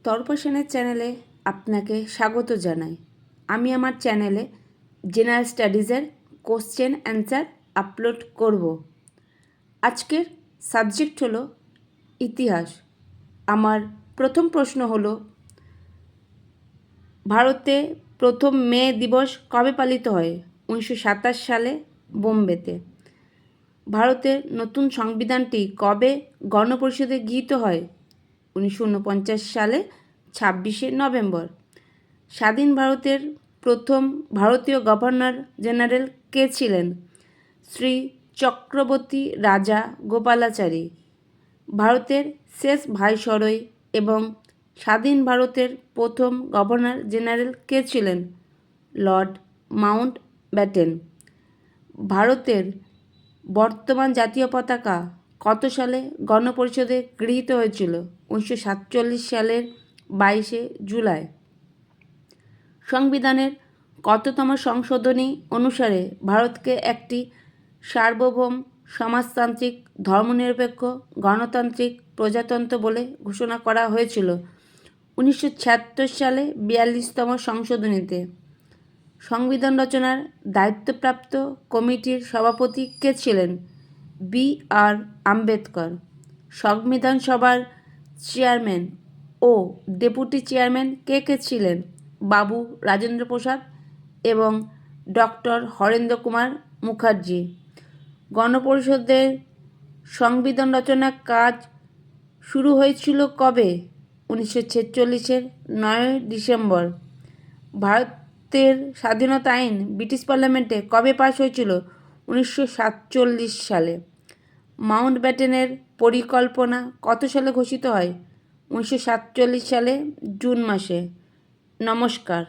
তর্পসেনের চ্যানেলে আপনাকে স্বাগত জানাই। আমি আমার চ্যানেলে জেনারেল স্টাডিজের কোশ্চেন অ্যান্সার আপলোড করব। আজকের সাবজেক্ট হলো ইতিহাস। আমার প্রথম প্রশ্ন হলো, ভারতে প্রথম মে দিবস কবে পালিত হয়? 1927 সালে বোম্বেতে। ভারতের নতুন সংবিধানটি কবে গণপরিষদে গৃহীত হয়? 1949 সালে 26শে নভেম্বর। স্বাধীন ভারতের প্রথম ভারতীয় গভর্নর জেনারেল কে ছিলেন? শ্রী চক্রবর্তী রাজা গোপালাচারী। ভারতের শেষ ভাইসরয় এবং স্বাধীন ভারতের প্রথম গভর্নর জেনারেল কে ছিলেন? Lord Mountbatten. ভারতের বর্তমান জাতীয় পতাকা কত সালে গণপরিষদে গৃহীত হয়েছিল? 1947 সালের 22শে জুলাই। সংবিধানের কততম সংশোধনী অনুসারে ভারতকে একটি সার্বভৌম সমাজতান্ত্রিক ধর্মনিরপেক্ষ গণতান্ত্রিক প্রজাতন্ত্র বলে ঘোষণা করা হয়েছিল? 1976 সালে 42তম সংশোধনীতে। সংবিধান রচনার দায়িত্বপ্রাপ্ত কমিটির সভাপতি কে ছিলেন? বি.আর. আম্বেদকর। সংবিধান সভার চেয়ারম্যান ও ডেপুটি চেয়ারম্যান কে কে ছিলেন? বাবু রাজেন্দ্র প্রসাদ এবং ডক্টর হরেন্দ্র কুমার মুখার্জি। গণপরিষদের সংবিধান রচনার কাজ শুরু হয়েছিল কবে? 1946-এর 9 ডিসেম্বর। ভারতের স্বাধীনতা আইন ব্রিটিশ পার্লামেন্টে কবে পাশ হয়েছিল? 1947 সালে। মাউন্টব্যাটেনের পরিকল্পনা কত সালে ঘোষিত হয়? 1947 সালে জুন মাসে। নমস্কার।